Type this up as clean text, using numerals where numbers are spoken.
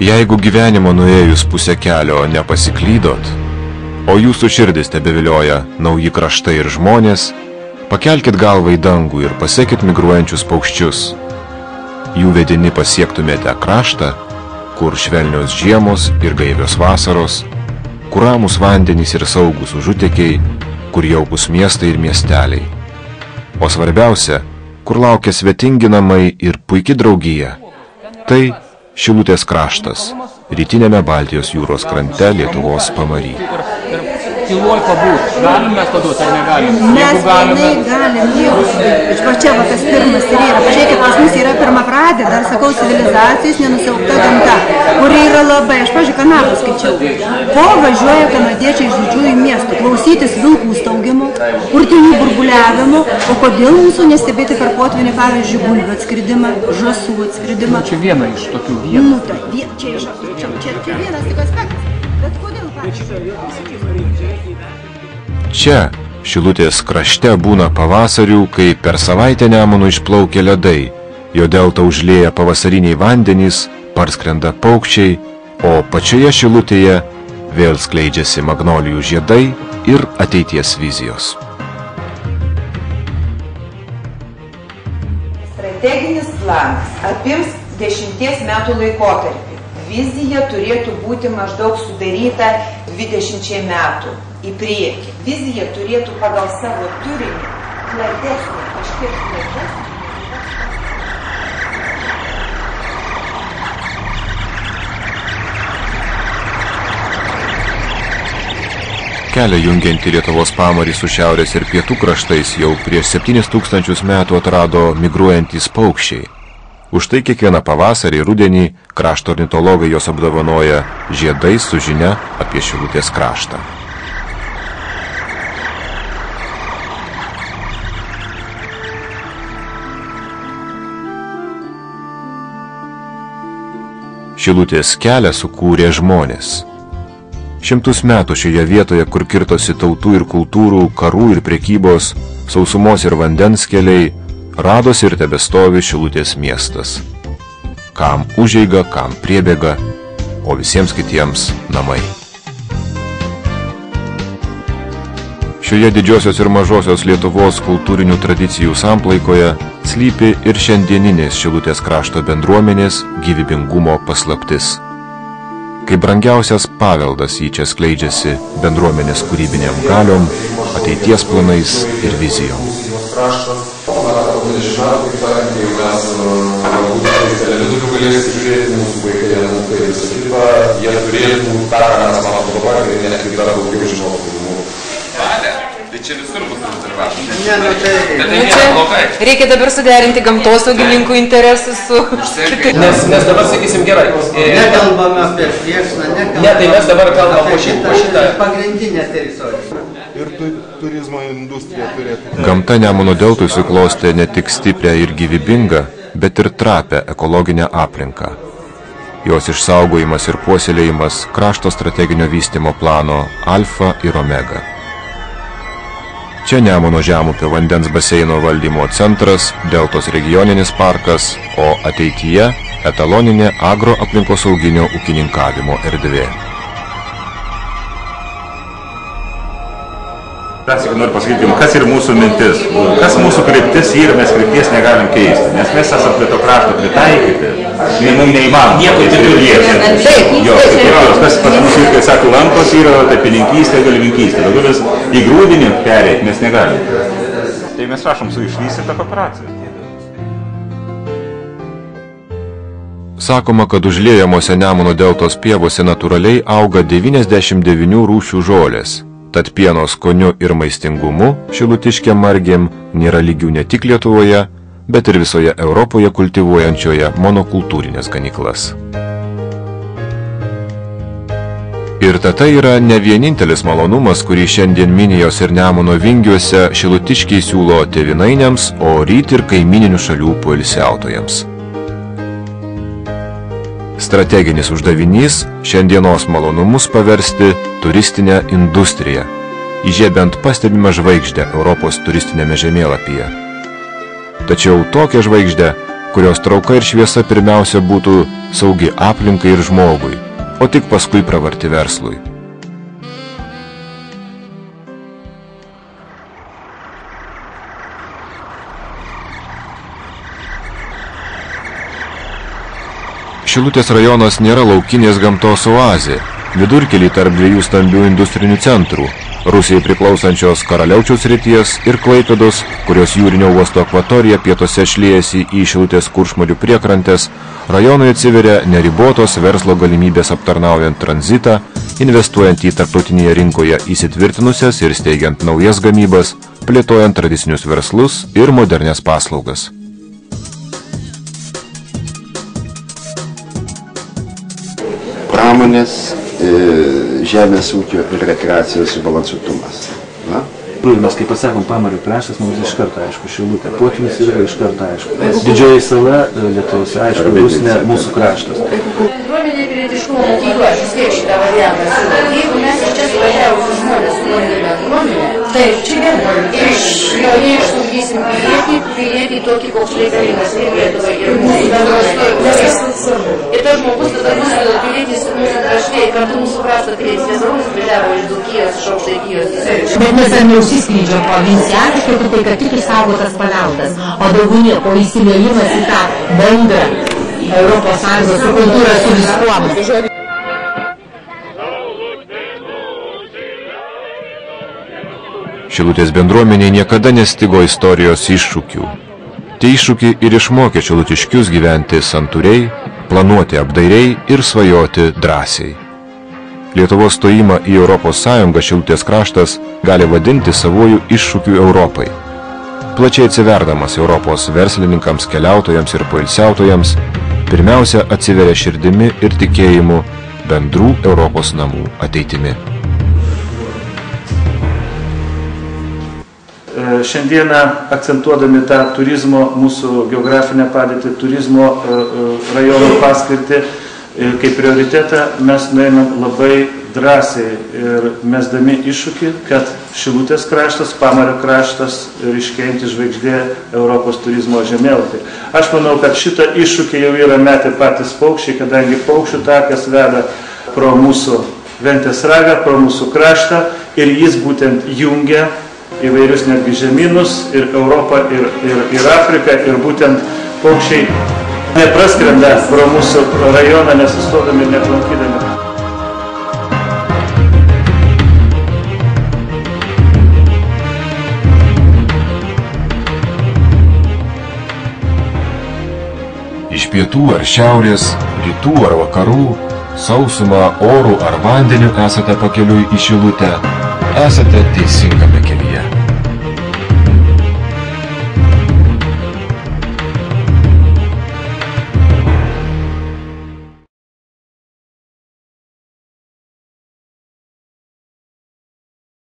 Jeigu gyvenimo nuėjus pusę kelio nepasiklydot, o jūsų širdis tebevilioja nauji kraštai ir žmonės, pakelkit galvą į dangų ir pasekit migruojančius paukščius. Jų vedini pasiektumėte kraštą, kur švelnios žiemos ir gaivios vasaros, kur ramūs vandenys ir saugūs užutekiai, kur jaukus miestai ir miesteliai. O svarbiausia, kur laukia svetingi namai ir puiki draugija. Tai Šilutės kraštas, rytinėme Baltijos jūros krante Lietuvos pamary. Tyloj pabūt. Galim mes paduoti, ar negalim? Mes pilnai galim, iš va čia va tas pirmas ir yra. Pažiūrėkit, pas mus yra pirmapradė, dar sakau, civilizacijos nenusiaukta gamta, kuri yra labai, aš pažiūrėjau, Kanadą skaičiau. Ko važiuoja kanadiečiai iš didžiųjų miestų? Klausytis vilkų staugimo, kurtinių burbuliavimo, o kodėl mūsų nestebėti per potvynį, pavyzdžiui, bulvių atskridimą, žąsų atskridimą? Čia viena iš tokių vietų. Nu, tai čia vienas tik aspektas. Bet kodėl, pavyzdžiui? Čia, Šilutės krašte, būna pavasarių, kai per savaitę Nemunu išplaukia ledai, jo delta užlieja pavasariniai vandenys, parskrenda paukščiai, o pačioje Šilutėje vėl skleidžiasi magnolijų žiedai ir ateities vizijos. Strateginis planas apims 10 metų laikotarpį. Vizija turėtų būti maždaug sudaryta 20 metų į priekį. Vizija turėtų pagal savo turinį platesnį, kažkiek platesnį. Kelią jungianti Lietuvos pamarį su šiaurės ir pietų kraštais jau prieš 7000 metų atrado migruojantys paukščiai. Už tai kiekvieną pavasarį ir rudenį krašto ornitologai jos apdovanoja žiedais su žinia apie Šilutės kraštą. Šilutės kelią sukūrė žmonės. 100 metų šioje vietoje, kur kirtosi tautų ir kultūrų, karų ir prekybos, sausumos ir vandens keliai, radosi ir tebestovi Šilutės miestas. Kam užeiga, kam priebėga, o visiems kitiems namai. Šioje didžiosios ir mažosios Lietuvos kultūrinių tradicijų samplaikoje slypi ir šiandieninės Šilutės krašto bendruomenės gyvybingumo paslaptis. Kaip brangiausias paveldas jį čia skleidžiasi bendruomenės kūrybiniam galiom, ateities planais ir vizijom. Televizorių galėsite žiūrėti, mūsų vaikai, anūkai ir visą kitą, jie turėtų tą, ką mes matom dabar, ir net kaip dar daugiau žinotų. Tai čia visur bus rezervatas. Ne, nu tai... Bet tai nėra blogai. Reikia dabar suderinti gamtosaugininkų interesus su... Nes dabar sakysim gerai. Nekalbame apie Švėkšną, nekalbame... Ne, tai mes dabar kalbame po šitą... Pagrindinę teritoriją. Ir turizmo industrija turėtų... Gamta Nemuno deltui suklostė ne tik stiprią ir gyvybingą, bet ir trapę ekologinę aplinką. Jos išsaugojimas ir puoselėjimas krašto strateginio vystymo plano alfa ir omega. Čia Nemuno žemupio vandens baseino valdymo centras, deltos regioninis parkas, o ateityje etaloninė agroaplinkosauginio ūkininkavimo erdvė. Dar tik noriu pasakyti, kas yra mūsų mintis, kas mūsų kryptis ir mes krypties negalim keisti, nes mes esame prie to krašto pritaikyti, mums neįmanoma. Nieko kas pas mūsų, kai sako, lankos yra tapininkystė, galvininkystė, daugiau vis į grūdinį perėti mes negalim. Tai mes rašom su išvystyta kooperacija. Sakoma, kad užliejamose Nemuno deltos pievose natūraliai auga 99 rūšių žolės. Tad pieno skoniu ir maistingumu šilutiškiam margėm nėra lygių ne tik Lietuvoje, bet ir visoje Europoje kultivuojančioje monokultūrinės ganyklas. Ir tai yra ne vienintelis malonumas, kurį šiandien Minijos ir Nemuno vingiuose šilutiškiai siūlo tėvynainiams, o ryt ir kaimininių šalių poilsiautojams. Strateginis uždavinys šiandienos malonumus paversti turistinę industriją, įžiebiant pastebimą žvaigždę Europos turistinėme žemėlapyje. Tačiau tokią žvaigždę kurios trauka ir šviesa pirmiausia būtų saugi aplinkai ir žmogui, o tik paskui pravarti verslui. Šilutės rajonas nėra laukinės gamtos oazė, vidurkelį tarp dviejų stambių industrinių centrų – Rusijai priklausančios Karaliaučiaus srities ir Klaipėdos, kurios jūrinio uosto akvatorija pietuose šliejasi į Šilutės Kuršmarių priekrantės, rajonui atsiveria neribotos verslo galimybės aptarnaujant tranzitą, investuojant į tarptautinėje rinkoje įsitvirtinusias ir steigiant naujas gamybas, plėtojant tradicinius verslus ir modernias paslaugas. Pramonės, žemės ūkio ir rekreacijos subalansuotumas. Mes, kaip pasakom, Pamario kraštas, mums iš karto aišku, Šilutė. Potvynis yra iš karto aišku. Didžioji sala Lietuvos, aišku, bus ne mūsų kraštas. Bendruomenė pilietiškumo mokykla vis tiek šitą variantą siūlo. Jeigu mes iš čia suvažiavusius žmonės sumonė bendruomenę, tai čia bendruomenė. Jei išsaugysim pilietį tokį, koks reikalingas ir Lietuvai, ir mūsų bendruomenė. Ir tas žmogus tada mūsų pilietis mūsų krašte, kartu mūsų krašto pilietis nesvarus važiavo iš Dzūkijos, iš Aukštaitijos. Bet mes neužsiskleidžia provinciališkai, tai kad tik išsaugotas paveldas, o daugiau nieko įsiliejimas į tą bendrą Europos Sąjungos su kultūra su viskuom. Šilutės bendruomeniai niekada nestigo istorijos iššūkių. Tie iššūkiai ir išmokė šilutiškius gyventi santūriai, planuoti apdairiai ir svajoti drąsiai. Lietuvos stojimą į Europos Sąjungą Šilutės kraštas gali vadinti savųjų iššūkių Europai. Plačiai atsiverdamas Europos verslininkams, keliautojams ir poilsiautojams, pirmiausia atsiveria širdimi ir tikėjimu bendrų Europos namų ateitimi. Šiandieną akcentuodami tą turizmo, mūsų geografinę padėtį, turizmo rajonų paskirtį kaip prioritetą, mes nueinam labai drąsiai ir mesdami iššūkį, kad Šilutės kraštas, Pamario kraštas ryškėjanti žvaigždė Europos turizmo žemėlapį. Aš manau, kad šitą iššūkį jau yra metę patys paukščiai, kadangi paukščių takas veda pro mūsų Ventės ragą, pro mūsų kraštą ir jis būtent jungia įvairius netgi žemynus ir Europą ir Afriką ir būtent paukščiai nepraskrenda pro mūsų rajoną, nesustodami ir neplankydami. Iš pietų ar šiaurės, rytų ar vakarų, sausumą, orų ar vandeniu esate pakeliui į Šilutę, esate teisingame kelyje.